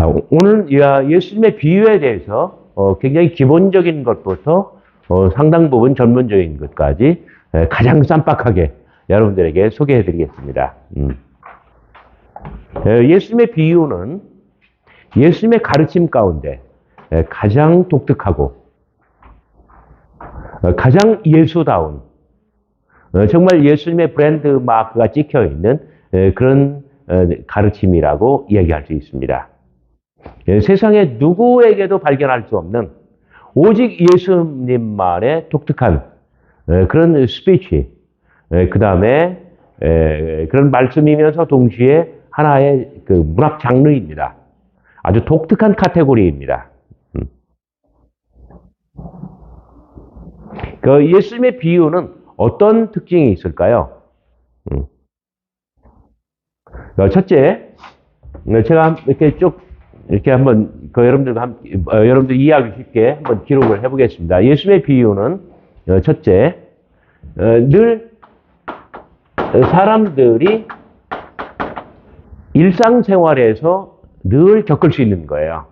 자, 오늘 예수님의 비유에 대해서 굉장히 기본적인 것부터 상당 부분 전문적인 것까지 가장 쌈박하게 여러분들에게 소개해 드리겠습니다. 예수님의 비유는 예수님의 가르침 가운데 가장 독특하고 가장 예수다운 정말 예수님의 브랜드 마크가 찍혀 있는 그런 가르침이라고 얘기할 수 있습니다. 세상에 누구에게도 발견할 수 없는 오직 예수님만의 독특한 그런 스피치, 그 다음에 그런 말씀이면서 동시에 하나의 그 문학 장르입니다. 아주 독특한 카테고리입니다. 그 예수님의 비유는 어떤 특징이 있을까요? 첫째, 제가 이렇게 쭉 이렇게 한번 여러분들 이해하기 쉽게 한번 기록을 해보겠습니다. 예수님의 비유는 첫째, 늘 사람들이 일상생활에서 늘 겪을 수 있는 거예요.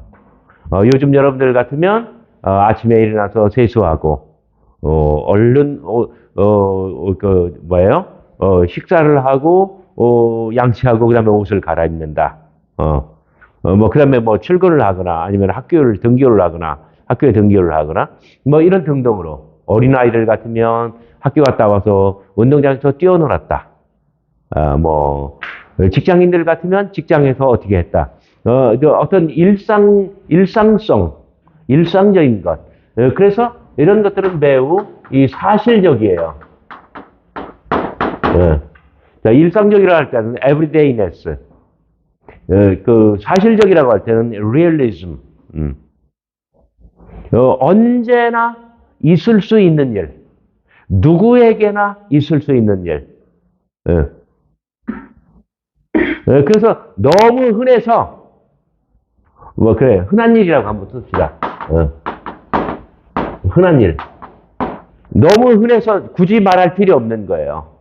요즘 여러분들 같으면 아침에 일어나서 세수하고 얼른 식사를 하고 양치하고 그다음에 옷을 갈아입는다. 그다음에 출근을 하거나 아니면 학교에 등교를 하거나 이런 등등으로 어린아이들 같으면 학교 갔다 와서 운동장에서 뛰어놀았다. 직장인들 같으면 직장에서 어떻게 했다. 어떤 일상적인 것. 그래서 이런 것들은 매우 사실적이에요. 자, 일상적이라고 할 때는 everydayness. 그 사실적이라고 할 때는 realism. 언제나 있을 수 있는 일. 누구에게나 있을 수 있는 일. 그래서 너무 흔해서 흔한 일이라고 한번 씁시다. 흔한 일. 너무 흔해서 굳이 말할 필요 없는 거예요.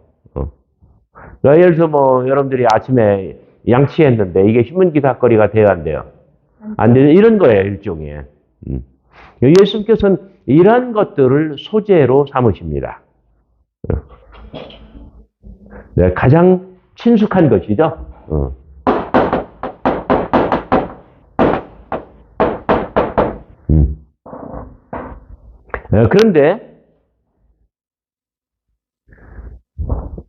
예를 들어서 여러분들이 아침에 양치했는데 이게 신문기사거리가 돼야 안 돼요. 안 되죠. 이런 거예요, 일종의. 예수님께서는 이런 것들을 소재로 삼으십니다. 가장 친숙한 것이죠. 그런데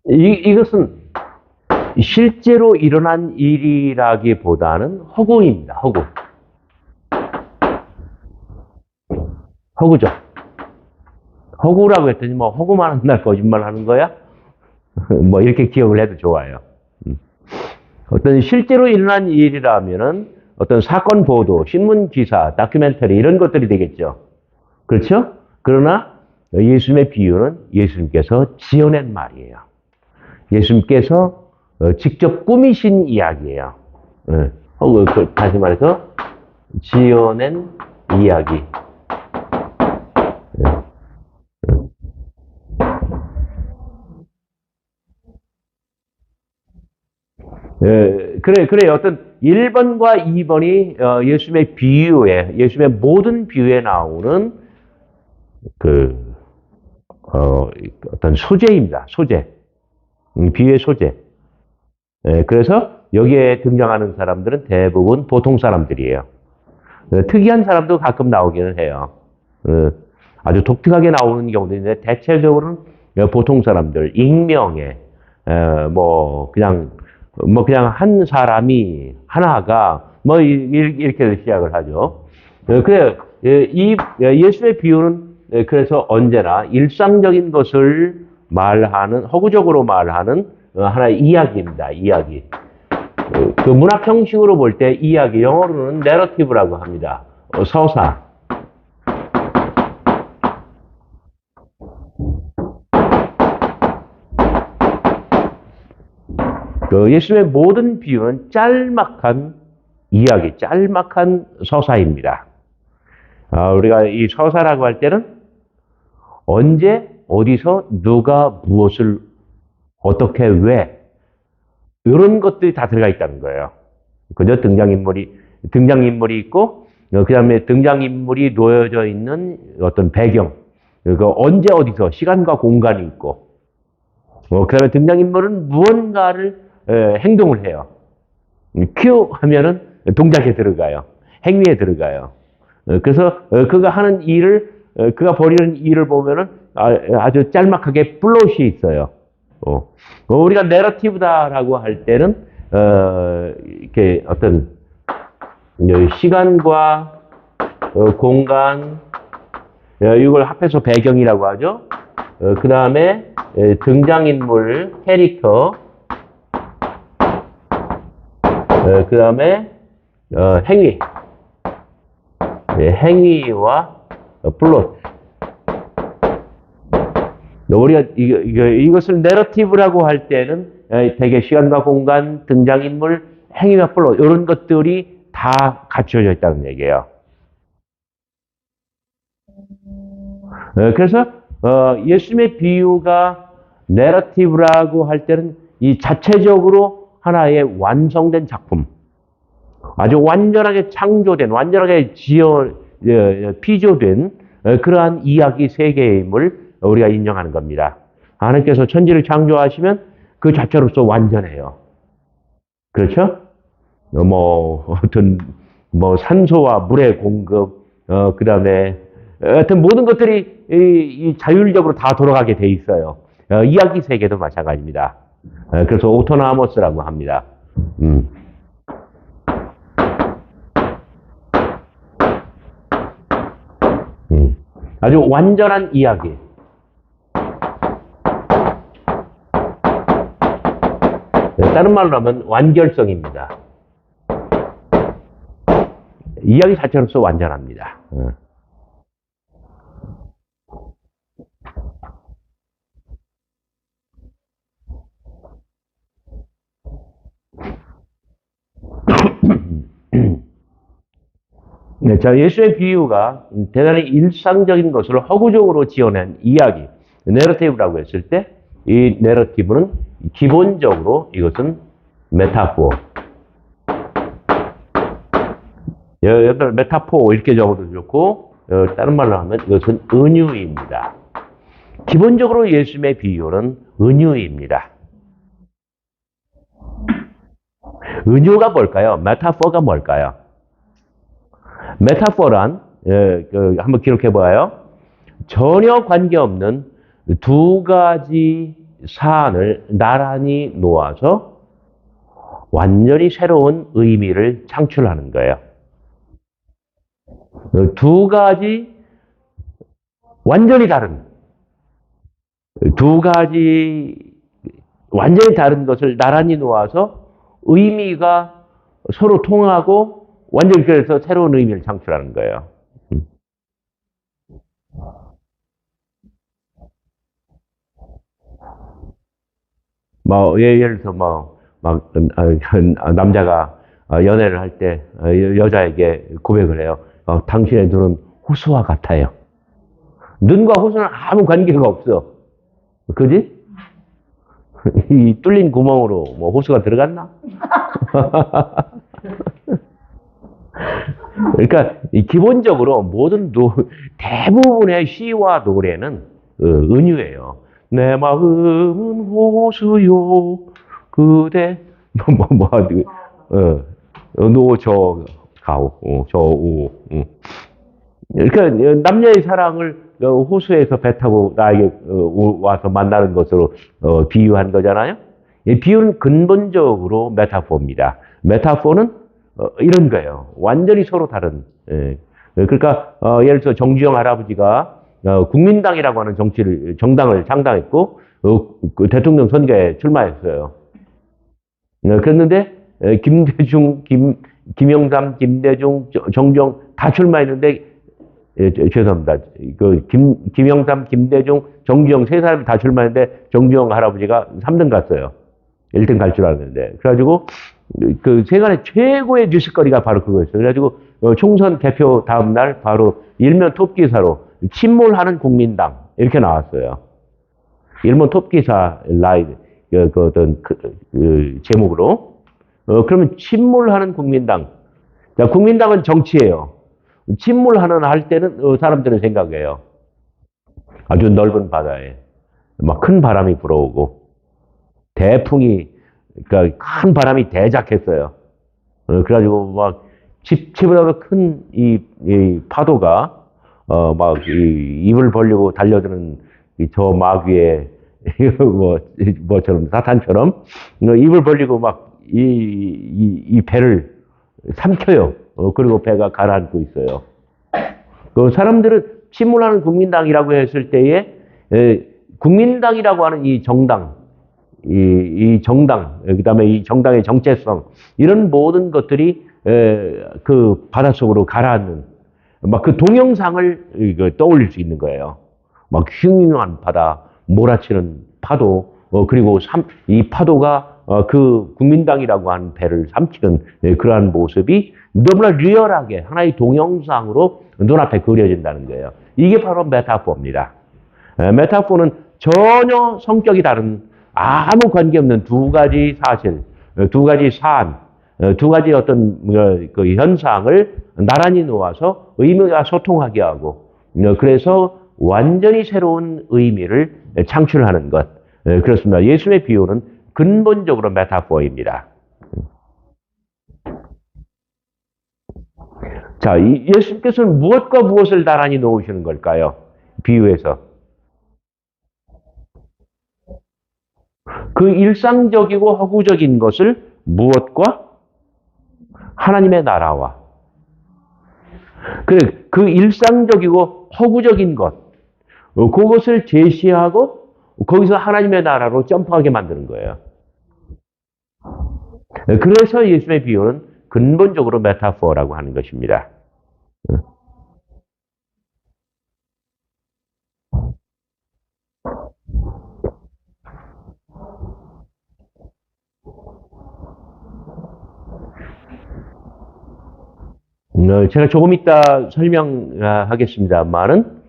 이것은 실제로 일어난 일이라기보다는 허구입니다. 허구죠. 허구라고 했더니 허구만 한 날 거짓말 하는 거야? 이렇게 기억을 해도 좋아요. 어떤 실제로 일어난 일이라면은 어떤 사건 보도, 신문 기사, 다큐멘터리 이런 것들이 되겠죠. 그렇죠? 그러나 예수님의 비유는 예수님께서 지어낸 말이에요. 예수님께서 직접 꾸미신 이야기예요. 다시 말해서 지어낸 이야기. 그래. 어떤 1번과 2번이 예수님의 모든 비유에 나오는 어떤 소재입니다. 소재. 비유의 소재. 그래서 여기에 등장하는 사람들은 대부분 보통 사람들이에요. 특이한 사람도 가끔 나오기는 해요. 아주 독특하게 나오는 경우도 있는데 대체적으로는 보통 사람들, 익명의 그냥 한 사람이 하나가 이렇게 시작을 하죠. 그래 이 예수의 비유는 그래서 언제나 일상적인 것을 허구적으로 말하는 하나의 이야기입니다. 이야기. 그 문학 형식으로 볼 때 이야기, 영어로는 내러티브라고 합니다. 서사. 예수님의 모든 비유는 짤막한 이야기, 짤막한 서사입니다. 우리가 이 서사라고 할 때는 언제, 어디서, 누가, 무엇을, 어떻게, 왜 이런 것들이 다 들어가 있다는 거예요. 그저 등장인물이 등장인물이 있고, 그 다음에 등장인물이 놓여져 있는 어떤 배경, 그 언제 어디서 시간과 공간이 있고, 그 다음에 등장인물은 무언가를 행동을 해요. 큐 하면은 동작에 들어가요. 행위에 들어가요. 그래서 그가 하는 일을, 그가 벌이는 일을 보면은 아주 짤막하게 플롯이 있어요. 우리가 내러티브다라고 할 때는 이렇게 어떤 시간과 공간, 이걸 합해서 배경이라고 하죠. 그 다음에 등장인물, 캐릭터, 그 다음에 행위, 행위와 플롯. 우리가 이것을 내러티브라고 할 때는 대개 시간과 공간, 등장인물, 행위와 플롯 이런 것들이 다 갖춰져 있다는 얘기예요. 그래서 예수님의 비유가 내러티브라고 할 때는 이 자체적으로 하나의 완성된 작품, 아주 완전하게 창조된, 완전하게 피조된 그러한 이야기 세계임을 우리가 인정하는 겁니다. 하나님께서 천지를 창조하시면 그 자체로서 완전해요. 그렇죠? 산소와 물의 공급, 그 다음에, 하여튼 모든 것들이 이 자율적으로 다 돌아가게 돼 있어요. 이야기 세계도 마찬가지입니다. 그래서 오토나머스라고 합니다. 아주 완전한 이야기. 다른 말로 하면 완결성입니다. 이야기 자체로서 완전합니다. 네, 자, 예수의 비유가 대단히 일상적인 것을 허구적으로 지어낸 이야기, 내러티브라고 했을 때, 이 내러티브는 기본적으로 이것은 메타포. 여기다 메타포 이렇게 적어도 좋고, 다른 말로 하면 이것은 은유입니다. 기본적으로 예수님의 비유는 은유입니다. 은유가 뭘까요? 메타포가 뭘까요? 메타포란 한번 기록해 봐요. 전혀 관계없는 두 가지 사안을 나란히 놓아서 완전히 새로운 의미를 창출하는 거예요. 두 가지 완전히 다른 두 가지 완전히 다른 것을 나란히 놓아서 의미가 서로 통하고 완전히 그래서 새로운 의미를 창출하는 거예요. 예를 들어서 남자가 연애를 할 때 여자에게 고백을 해요. 당신의 눈은 호수와 같아요. 눈과 호수는 아무 관계가 없어. 그지? 이 뚫린 구멍으로 호수가 들어갔나? 그러니까 기본적으로 모든 대부분의 시와 노래는 은유예요. 내 마음은 호수요 그대 노저 가오 저오. 그러니까 남녀의 사랑을 호수에서 배 타고 나에게 와서 만나는 것으로 비유한 거잖아요. 이 비유는 근본적으로 메타포입니다. 메타포는 이런 거예요. 완전히 서로 다른. 그러니까 예를 들어 정주영 할아버지가 국민당이라고 하는 정당을 창당했고 그 대통령 선거에 출마했어요. 그랬는데 김대중, 김영삼, 김대중, 정주영 다 출마했는데 죄송합니다. 김영삼, 김대중, 정주영 세 사람이 다 출마했는데 정주영 할아버지가 3등 갔어요. 1등 갈 줄 알았는데. 그래가지고 그 세간의 최고의 뉴스거리가 바로 그거였어요. 그래가지고 총선 개표 다음 날 바로 일면 톱기사로 침몰하는 국민당 이렇게 나왔어요. 일본 톱기사 제목으로. 그러면 침몰하는 국민당. 자, 국민당은 정치예요. 침몰하는 할 때는 사람들은 생각해요. 아주 넓은 바다에 막 큰 바람이 불어오고 대풍이 그러니까 큰 바람이 대작했어요. 그래가지고 막 집보다도 큰 이 파도가 막 입을 벌리고 달려드는 저 막 위에 뭐처럼 사탄처럼 입을 벌리고 막 이 배를 삼켜요. 그리고 배가 가라앉고 있어요. 그 사람들은 침몰하는 국민당이라고 했을 때에 국민당이라고 하는 이 정당, 이 정당, 그다음에 이 정당의 정체성 이런 모든 것들이 그 바닷속으로 가라앉는 막 그 동영상을 떠올릴 수 있는 거예요. 막 흉흉한 바다, 몰아치는 파도, 그리고 이 파도가 그 국민당이라고 하는 배를 삼키는 그러한 모습이 너무나 리얼하게 하나의 동영상으로 눈앞에 그려진다는 거예요. 이게 바로 메타포입니다. 메타포는 전혀 성격이 다른 아무 관계없는 두 가지 사실, 두 가지 사안, 두 가지 어떤 그 현상을 나란히 놓아서 의미가 소통하게 하고 그래서 완전히 새로운 의미를 창출하는 것. 그렇습니다. 예수의 비유는 근본적으로 메타포입니다. 자, 예수님께서는 무엇과 무엇을 나란히 놓으시는 걸까요? 비유에서. 그 일상적이고 허구적인 것을 무엇과? 하나님의 나라와. 그 일상적이고 허구적인 것, 그것을 제시하고 거기서 하나님의 나라로 점프하게 만드는 거예요. 그래서 예수의 비유는 근본적으로 메타포라고 하는 것입니다. 제가 조금 이따 설명하겠습니다만은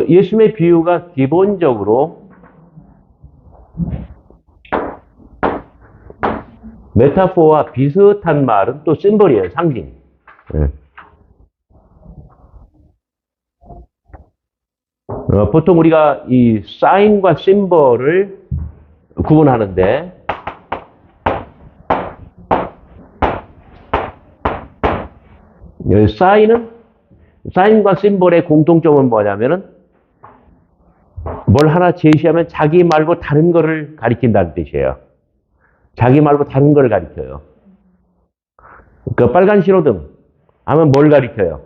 예수님의 비유가 기본적으로 메타포와 비슷한 말은 또 심볼이에요. 상징. 보통 우리가 이 사인과 심볼을 구분하는데 사인과 심볼의 공통점은 뭐냐면은 뭘 하나 제시하면 자기 말고 다른 거를 가리킨다는 뜻이에요. 자기 말고 다른 거를 가리켜요. 그 빨간 신호등 하면 뭘 가리켜요?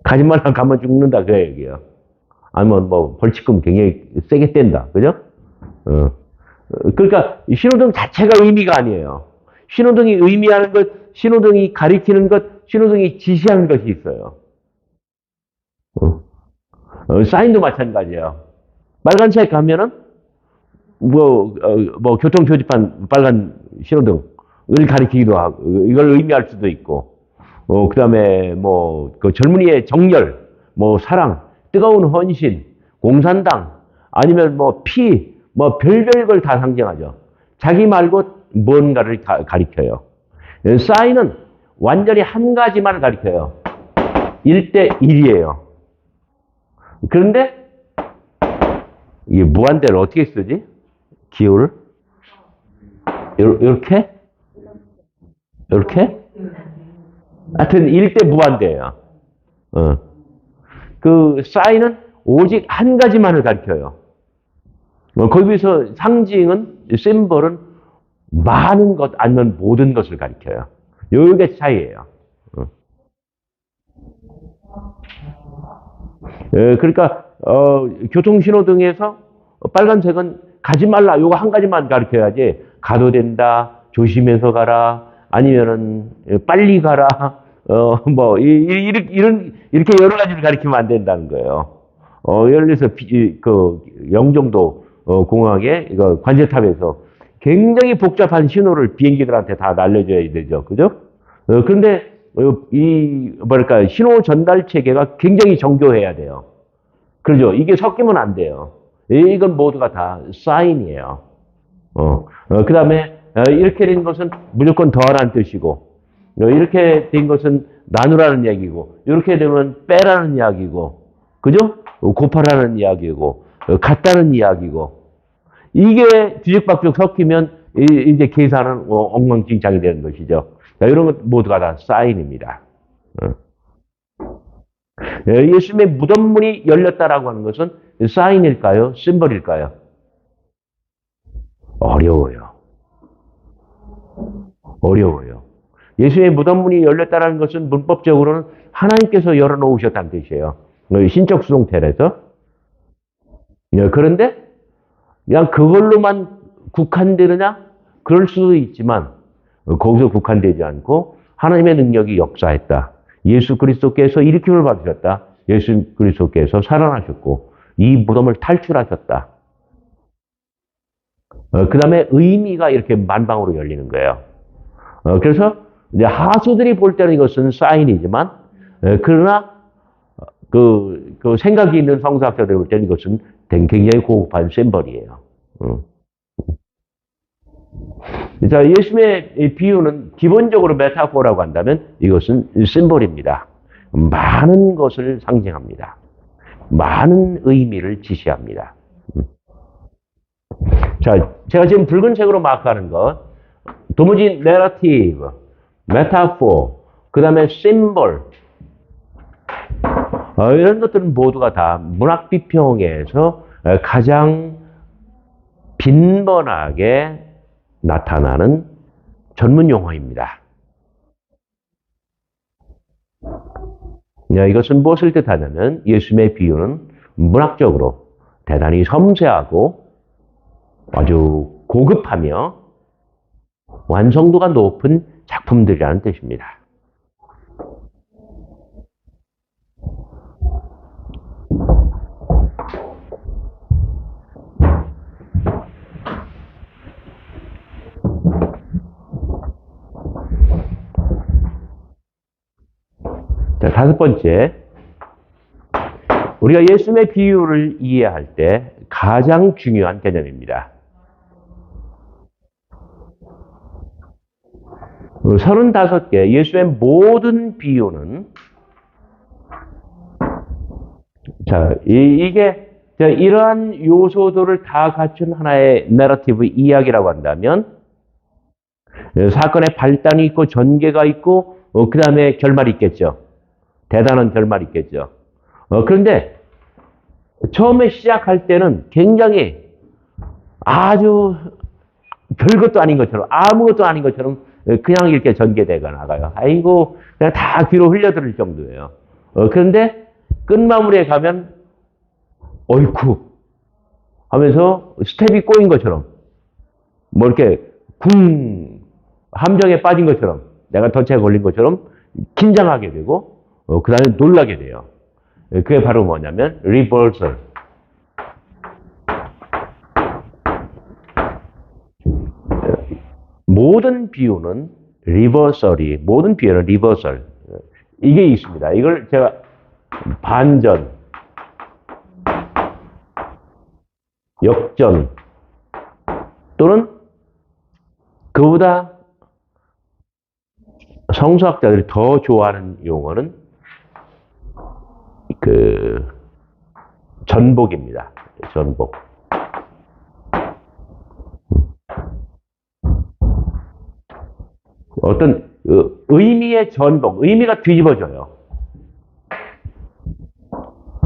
가지 말라 가면 죽는다 그 얘기예요. 아니면 뭐 벌칙금 굉장히 세게 뗀다. 그죠? 그러니까 신호등 자체가 의미가 아니에요. 신호등이 의미하는 것, 신호등이 가리키는 것, 신호등이 지시하는 것이 있어요. 사인도 마찬가지예요. 빨간색 가면은 뭐 교통 표지판 빨간 신호등을 가리키기도 하고 이걸 의미할 수도 있고 그다음에 그 젊은이의 정열, 사랑, 뜨거운 헌신, 공산당 아니면 별별 걸 다 상징하죠. 자기 말고 뭔가를 가리켜요. 사인은 완전히 한 가지만 가리켜요. 1대1이에요. 그런데 이게 무한대를 어떻게 쓰지? 기호를? 이렇게? 이렇게? 하여튼 1대 무한대예요. 그 사인은 오직 한 가지만을 가리켜요. 거기서 상징은, 심볼은 많은 것 아니면 모든 것을 가리켜요. 요게 차이예요. 그러니까 교통신호등에서 빨간색은 가지 말라 요거 한 가지만 가르쳐야지 가도 된다 조심해서 가라 아니면은 빨리 가라 이렇게 여러 가지를 가리키면 안 된다는 거예요. 예를 들어서 그 영종도 공항에 이거 관제탑에서 굉장히 복잡한 신호를 비행기들한테 다 날려줘야 되죠, 그죠? 그런데 신호 전달 체계가 굉장히 정교해야 돼요. 그렇죠? 이게 섞이면 안 돼요. 이건 모두가 다 사인이에요. 그 다음에 이렇게 된 것은 무조건 더하라는 뜻이고, 이렇게 된 것은 나누라는 이야기고, 이렇게 되면 빼라는 이야기고, 그죠? 곱하라는 이야기고, 같다는 이야기고, 이게 뒤죽박죽 섞이면 이제 계산은 엉망진창이 되는 것이죠. 이런 것 모두가 다 사인입니다. 예수님의 무덤문이 열렸다라고 하는 것은 사인일까요? 심벌일까요? 어려워요. 어려워요. 예수님의 무덤문이 열렸다는 것은 문법적으로는 하나님께서 열어놓으셨다는 뜻이에요. 신적 수동태에서. 그런데 그냥 그걸로만 국한되느냐? 그럴 수도 있지만 거기서 국한되지 않고 하나님의 능력이 역사했다. 예수 그리스도께서 일으킴을 받으셨다. 예수 그리스도께서 살아나셨고 이 무덤을 탈출하셨다. 그 다음에 의미가 이렇게 만방으로 열리는 거예요. 그래서 이제 하수들이 볼 때는 이것은 사인이지만, 그러나 그 생각이 있는 성서학자들이 볼 때는 이것은 굉장히 고급한 심벌이에요. 자, 예수님의 비유는 기본적으로 메타포라고 한다면 이것은 심벌입니다. 많은 것을 상징합니다. 많은 의미를 지시합니다. 자, 제가 지금 붉은 색으로 마크하는 것, 도무지 내러티브, 메타포, 그 다음에 심벌, 이런 것들은 모두가 다 문학 비평에서 가장 빈번하게 나타나는 전문 용어입니다. 이것은 무엇을 뜻하냐면 예수님의 비유는 문학적으로 대단히 섬세하고 아주 고급하며 완성도가 높은 작품들이라는 뜻입니다. 자, 다섯 번째. 우리가 예수님의 비유를 이해할 때 가장 중요한 개념입니다. 35개 예수의 모든 비유는, 자, 이게 이러한 요소들을 다 갖춘 하나의 내러티브 이야기라고 한다면 사건의 발단이 있고 전개가 있고 그 다음에 결말이 있겠죠. 대단한 결말이 있겠죠. 그런데 처음에 시작할 때는 굉장히 아주 별것도 아닌 것처럼, 아무것도 아닌 것처럼 그냥 이렇게 전개되가 나가요. 아이고, 그냥 다 귀로 흘려들을 정도예요. 그런데 끝마무리에 가면, 어이쿠 하면서 스텝이 꼬인 것처럼, 뭐 이렇게 함정에 빠진 것처럼, 내가 덫에 걸린 것처럼 긴장하게 되고, 그 다음에 놀라게 돼요. 그게 바로 뭐냐면, 리버설. 모든 비유는 모든 비유는 리버설. 이게 있습니다. 이걸 제가 반전, 역전, 또는 그보다 성서학자들이 더 좋아하는 용어는 전복입니다. 전복. 어떤 의미의 전복, 의미가 뒤집어져요.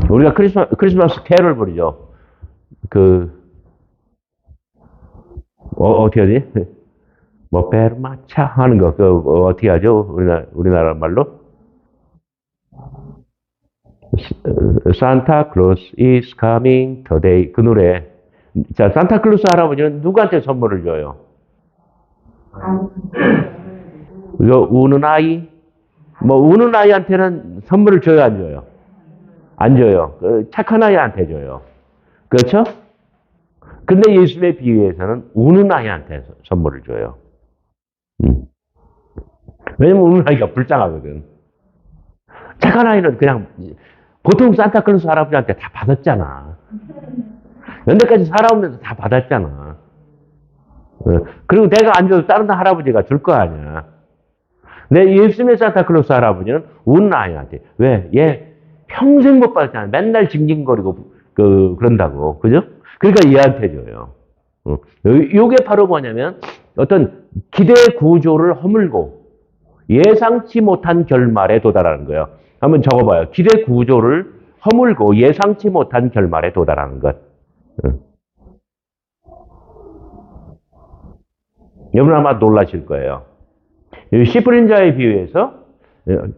우리가 크리스마스 캐롤 부르죠. 어떻게 하지? 뭐, 베르마차 하는 거, 어떻게 하죠? 우리나라 말로? Santa Claus is coming today. 그 노래. 자, 산타클로스 할아버지는 누구한테 선물을 줘요? 이거 우는 아이? 뭐, 우는 아이한테는 선물을 줘요, 안 줘요? 안 줘요. 착한 아이한테 줘요. 그렇죠? 근데 예수님의 비유에서는 우는 아이한테 선물을 줘요. 왜냐면 우는 아이가 불쌍하거든. 착한 아이는 그냥, 보통 산타클로스 할아버지한테 다 받았잖아. 연대까지 살아오면서 다 받았잖아. 그리고 내가 안 줘도 다른 할아버지가 줄 거 아니야. 내 예수님의 산타클로스 할아버지는 우는 아이한테. 왜? 얘 평생 못 받았잖아. 맨날 징징거리고, 그런다고. 그죠? 그러니까 얘한테 줘요. 요게 바로 뭐냐면, 어떤 기대 구조를 허물고, 예상치 못한 결말에 도달하는 거예요. 한번 적어봐요. 기대 구조를 허물고, 예상치 못한 결말에 도달하는 것. 여러분 아마 놀라실 거예요. 씨 뿌린 자의 비유에서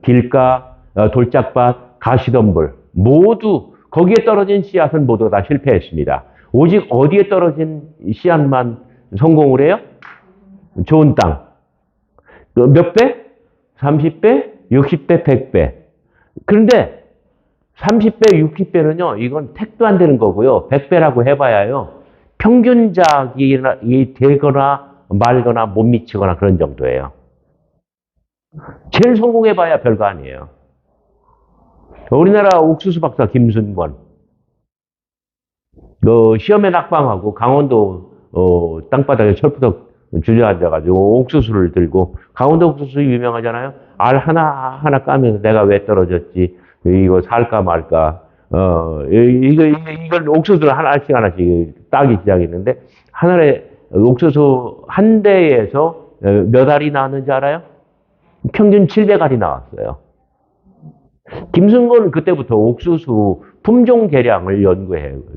길가, 돌짝밭, 가시덤불 모두 거기에 떨어진 씨앗은 모두 다 실패했습니다. 오직 어디에 떨어진 씨앗만 성공을 해요? 좋은 땅. 몇 배? 30배, 60배, 100배. 그런데 30배, 60배는요, 이건 택도 안 되는 거고요. 100배라고 해봐야요. 평균작이 되거나 말거나 못 미치거나 그런 정도예요. 제일 성공해봐야 별거 아니에요. 우리나라 옥수수 박사 김순권. 시험에 낙방하고 강원도 땅바닥에 철푸덕 주저앉아가지고 옥수수를 들고, 강원도 옥수수 유명하잖아요. 알 하나하나 까면서 내가 왜 떨어졌지, 이거 살까 말까, 이걸 옥수수를 하나씩 따기 시작했는데, 하늘에 옥수수 한 대에서 몇 알이 나왔는지 알아요? 평균 700알이 나왔어요. 김순곤은 그때부터 옥수수 품종 개량을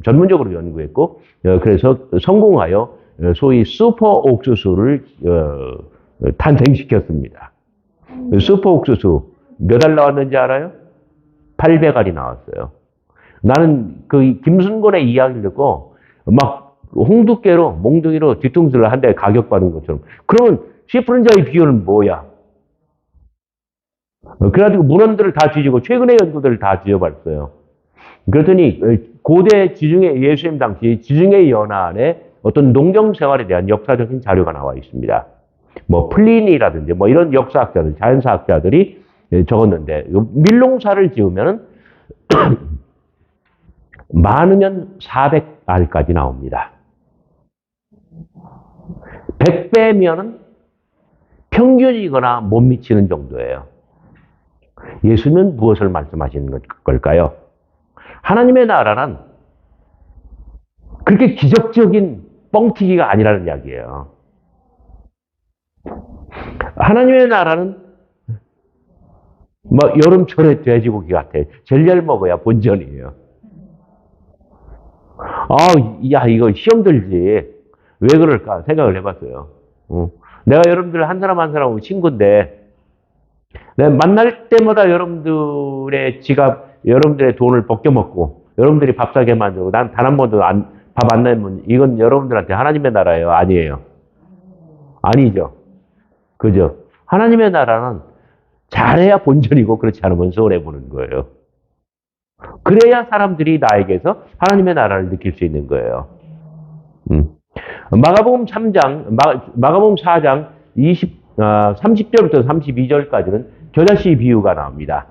전문적으로 연구했고, 그래서 성공하여 소위 슈퍼 옥수수를 탄생시켰습니다. 슈퍼 옥수수 몇 알 나왔는지 알아요? 800알이 나왔어요. 나는 그 김순곤의 이야기를 듣고 막 홍두깨로 몽둥이로 뒤통수를 한 대 가격받은 것처럼. 그러면 씨 뿌린 자의 비유는 뭐야? 그래가지고 문헌들을 다 뒤지고 최근의 연구들을 다 뒤져봤어요. 그랬더니 고대 지중해, 예수님 당시 지중해 연안의 어떤 농경 생활에 대한 역사적인 자료가 나와 있습니다. 뭐 플리니라든지 뭐 이런 역사학자들, 자연사학자들이 적었는데, 밀농사를 지으면 많으면 400알까지 나옵니다. 100배면은 평균이거나 못 미치는 정도예요. 예수님은 무엇을 말씀하시는 걸까요? 하나님의 나라는 그렇게 기적적인 뻥튀기가 아니라는 이야기예요. 하나님의 나라는 뭐 여름철에 돼지고기 같아. 제일 먹어야 본전이에요. 야, 이거 시험 들지. 왜 그럴까 생각을 해봤어요. 내가 여러분들 한 사람 한 사람하고 친구인데, 내가 만날 때마다 여러분들의 지갑, 여러분들의 돈을 벗겨먹고, 여러분들이 밥 사게 만들고, 난 단 한 번도 밥 안 내면, 이건 여러분들한테 하나님의 나라예요? 아니에요? 아니죠. 그죠? 하나님의 나라는 잘해야 본전이고, 그렇지 않으면 손해보는 거예요. 그래야 사람들이 나에게서 하나님의 나라를 느낄 수 있는 거예요. 마가복음 3장, 마가복음 4장 30절부터 32절까지는 겨자씨 비유가 나옵니다.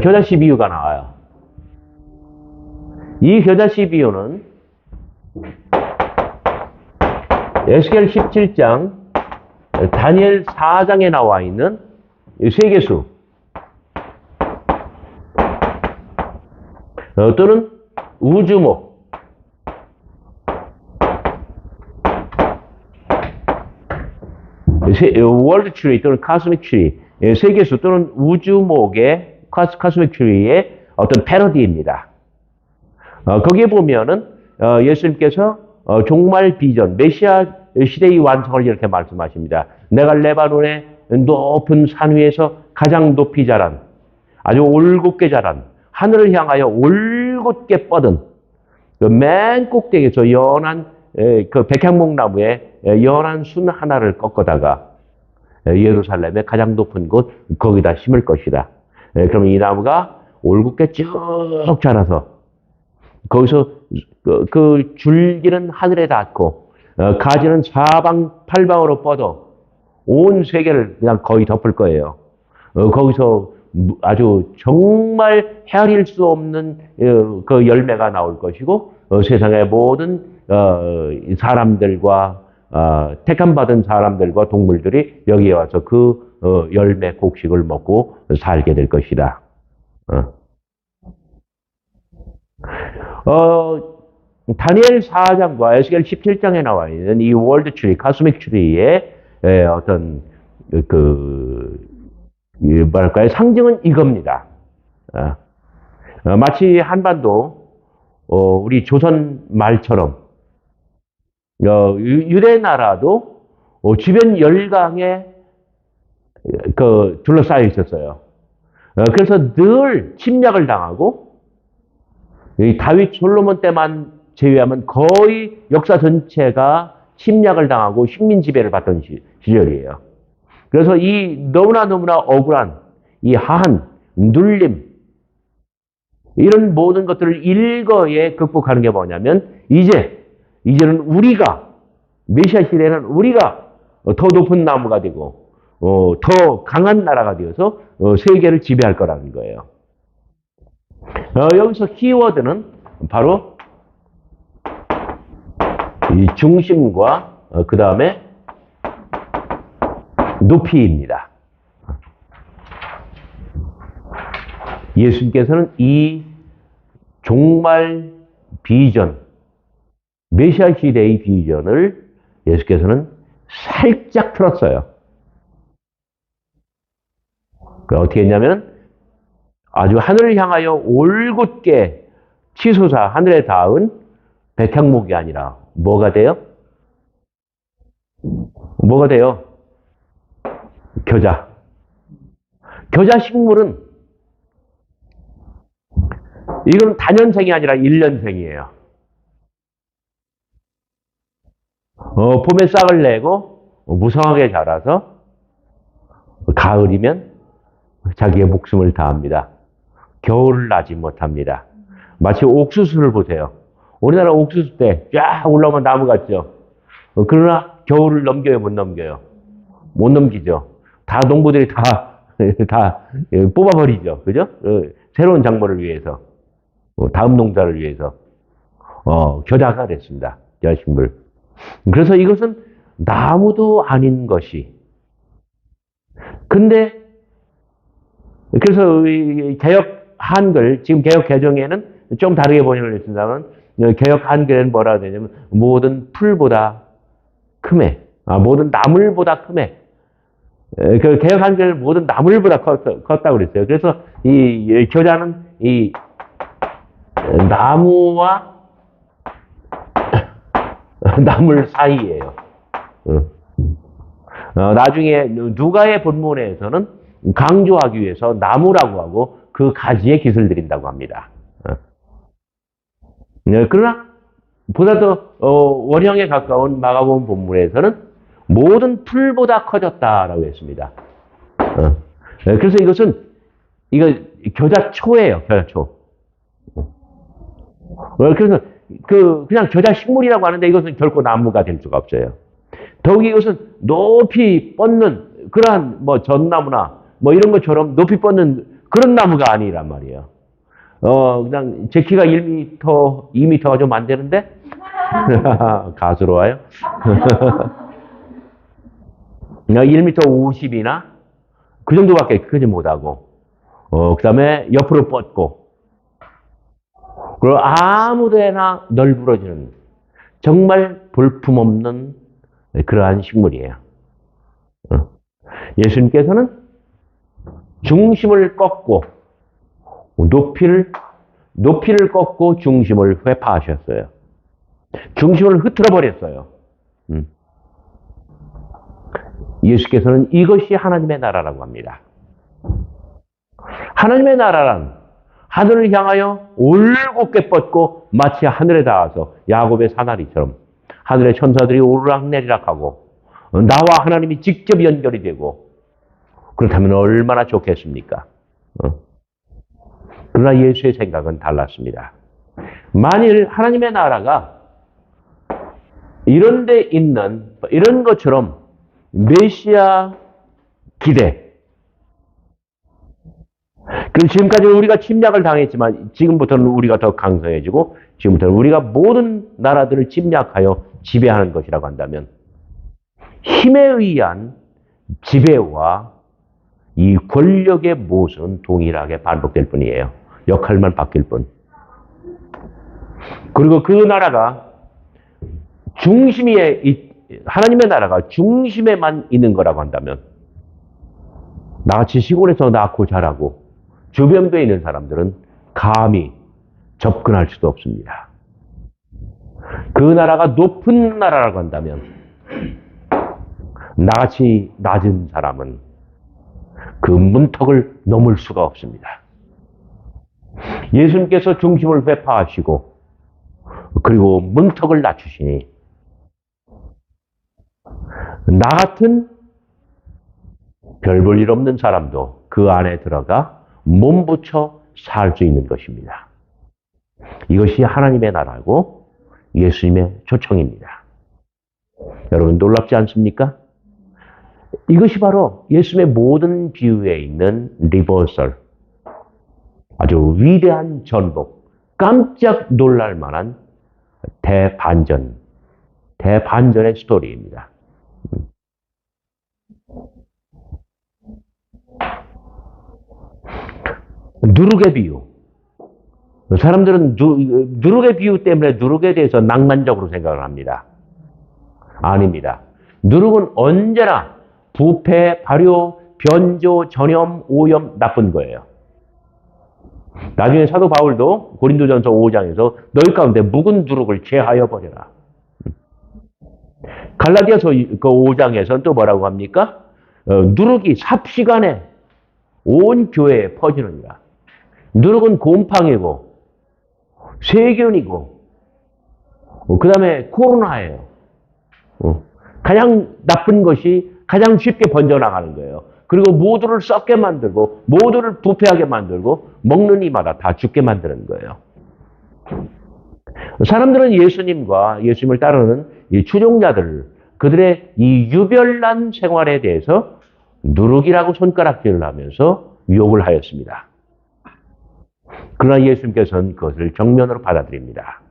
겨자씨 비유가 나와요. 이 겨자씨 비유는 에스겔 17장, 다니엘 4장에 나와 있는 세계수, 또는 우주목, 월드 트리 또는 카스믹 트리, 세계수 또는 우주목의 카스믹 트리의 어떤 패러디입니다. 거기에 보면은 예수님께서 종말 비전, 메시아 시대의 완성을 이렇게 말씀하십니다. 내가 레바논의 높은 산 위에서 가장 높이 자란, 아주 올곧게 자란, 하늘을 향하여 올곧게 뻗은 그 맨 꼭대기에서 연한 그 백향목나무에 연한 순 하나를 꺾어다가 예루살렘의 가장 높은 곳 거기다 심을 것이다. 그러면 이 나무가 올곧게 쭉 자라서 거기서 그 줄기는 하늘에 닿고 가지는 사방팔방으로 뻗어 온 세계를 그냥 거의 덮을 거예요. 거기서 아주 정말 헤아릴 수 없는 그 열매가 나올 것이고 세상의 모든 사람들과 택함받은 사람들과 동물들이 여기에 와서 그 열매 곡식을 먹고 살게 될 것이다. 다니엘 4장과 에스겔 17장에 나와 있는 이 월드 트리, 카스믹 트리의 어떤 뭐랄까요? 상징은 이겁니다. 마치 한반도 우리 조선 말처럼 유대 나라도 주변 열강에 둘러싸여 있었어요. 그래서 늘 침략을 당하고 다윗 솔로몬 때만 제외하면 거의 역사 전체가 침략을 당하고 식민 지배를 받던 시절이에요. 그래서 이 너무나 억울한 이 하한, 눌림, 이런 모든 것들을 일거에 극복하는 게 뭐냐면 이제는 우리가 메시아 시대에는 우리가 더 높은 나무가 되고 더 강한 나라가 되어서 세계를 지배할 거라는 거예요. 여기서 키워드는 바로 이 중심과 그 다음에 높이입니다. 예수님께서는 이 종말 비전, 메시아 시대의 비전을 예수께서는 살짝 틀었어요. 어떻게 했냐면 아주 하늘을 향하여 올곧게 치솟아 하늘에 닿은 백향목이 아니라 뭐가 돼요? 뭐가 돼요? 겨자. 겨자 식물은 이건 단연생이 아니라 1년생이에요. 봄에 싹을 내고 무성하게 자라서 가을이면 자기의 목숨을 다합니다. 겨울을 나지 못합니다. 마치 옥수수를 보세요. 우리나라 옥수수 때 쫙 올라오면 나무 같죠? 그러나 겨울을 넘겨요, 못 넘겨요? 못 넘기죠. 다 농부들이 다 뽑아버리죠. 그죠? 새로운 작물을 위해서. 다음 농사를 위해서. 겨자가 됐습니다. 겨자식물. 그래서 이것은 나무도 아닌 것이. 근데, 그래서 개혁 한글, 지금 개혁 개정에는 좀 다르게 번역을 했습니다만, 개혁 한글에는 뭐라 되냐면, 모든 풀보다 크매. 모든 나물보다 크매. 그 개혁 한글 모든 나물보다 컸다고 그랬어요. 그래서 이 겨자는 이 나무와 나물 사이예요. 나중에 누가의 본문에서는 강조하기 위해서 나무라고 하고 그 가지에 깃을 들인다고 합니다. 그러나 보다 더 원형에 가까운 마가복음 본문에서는 모든 풀보다 커졌다라고 했습니다. 그래서 이거 겨자초예요, 겨자초. 그래서 그냥 겨자 식물이라고 하는데 이것은 결코 나무가 될 수가 없어요. 더욱이 이것은 높이 뻗는 그러한 뭐 전나무나 뭐 이런 것처럼 높이 뻗는 그런 나무가 아니란 말이에요. 그냥 제 키가 1m, 2m가 좀 안 되는데 가수로 와요. 1m 50이나 그 정도밖에 크지 못하고 그 다음에 옆으로 뻗고 그리고 아무데나 널브러지는 정말 볼품없는 그러한 식물이에요. 예수님께서는 중심을 꺾고 높이를 꺾고 중심을 회파하셨어요. 중심을 흐트러 버렸어요. 예수께서는 이것이 하나님의 나라라고 합니다. 하나님의 나라란 하늘을 향하여 올곧게 뻗고 마치 하늘에 닿아서 야곱의 사다리처럼 하늘의 천사들이 오르락내리락하고 나와 하나님이 직접 연결이 되고 그렇다면 얼마나 좋겠습니까? 그러나 예수의 생각은 달랐습니다. 만일 하나님의 나라가 이런 데 있는 이런 것처럼 메시아 기대, 그리고 지금까지는 우리가 침략을 당했지만 지금부터는 우리가 더 강성해지고 지금부터는 우리가 모든 나라들을 침략하여 지배하는 것이라고 한다면 힘에 의한 지배와 이 권력의 모순은 동일하게 반복될 뿐이에요. 역할만 바뀔 뿐. 그리고 그 나라가 하나님의 나라가 중심에만 있는 거라고 한다면 나같이 시골에서 낳고 자라고 주변부에 있는 사람들은 감히 접근할 수도 없습니다. 그 나라가 높은 나라라고 한다면 나같이 낮은 사람은 그 문턱을 넘을 수가 없습니다. 예수님께서 중심을 회파하시고 그리고 문턱을 낮추시니 나 같은 별 볼 일 없는 사람도 그 안에 들어가 몸붙여 살 수 있는 것입니다. 이것이 하나님의 나라고 예수님의 초청입니다. 여러분 놀랍지 않습니까? 이것이 바로 예수님의 모든 비유에 있는 리버설, 아주 위대한 전복, 깜짝 놀랄 만한 대반전의 스토리입니다. 누룩의 비유. 사람들은 누룩의 비유 때문에 누룩에 대해서 낭만적으로 생각을 합니다. 아닙니다. 누룩은 언제나 부패, 발효, 변조, 전염, 오염, 나쁜 거예요. 나중에 사도 바울도 고린도전서 5장에서 너희 가운데 묵은 누룩을 제하여 버려라. 갈라디아서 그 5장에서는 또 뭐라고 합니까? 누룩이 삽시간에 온 교회에 퍼지느니라. 누룩은 곰팡이고 세균이고 그 다음에 코로나예요. 가장 나쁜 것이 가장 쉽게 번져나가는 거예요. 그리고 모두를 썩게 만들고 모두를 부패하게 만들고 먹는 이마다 다 죽게 만드는 거예요. 사람들은 예수님과 예수님을 따르는 이 추종자들, 그들의 이 유별난 생활에 대해서 누룩이라고 손가락질을 하면서 욕을 하였습니다. 그러나 예수님께서는 그것을 정면으로 받아들입니다.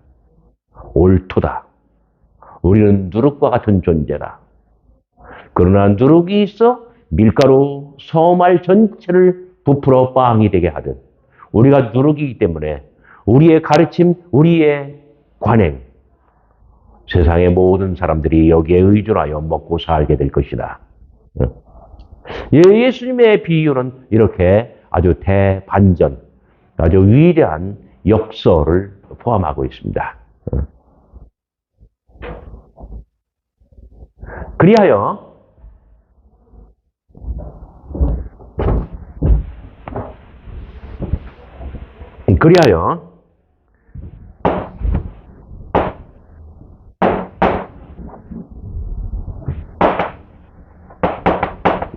옳도다. 우리는 누룩과 같은 존재다. 그러나 누룩이 있어 밀가루 서말 전체를 부풀어 빵이 되게 하듯 우리가 누룩이기 때문에 우리의 가르침, 우리의 관행, 세상의 모든 사람들이 여기에 의존하여 먹고 살게 될 것이다. 예수님의 비유는 이렇게 아주 대반전, 아주 위대한 역설을 포함하고 있습니다. 그리하여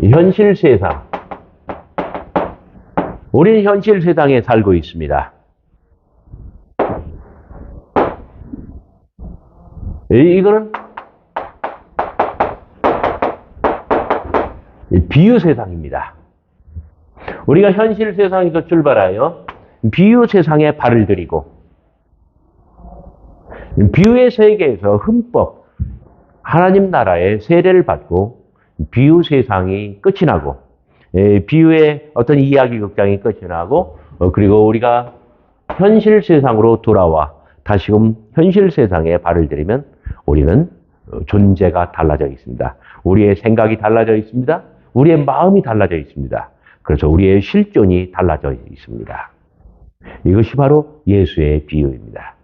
현실 세상, 우리는 현실 세상에 살고 있습니다. 이거는 비유 세상입니다. 우리가 현실 세상에서 출발하여 비유 세상에 발을 들이고 비유의 세계에서 흠뻑 하나님 나라의 세례를 받고 비유 세상이 끝이 나고 비유의 어떤 이야기 극장이 끝이 나고 그리고 우리가 현실 세상으로 돌아와 다시금 현실 세상에 발을 들이면 우리는 존재가 달라져 있습니다. 우리의 생각이 달라져 있습니다. 우리의 마음이 달라져 있습니다. 그래서 우리의 실존이 달라져 있습니다. 이것이 바로 예수의 비유입니다.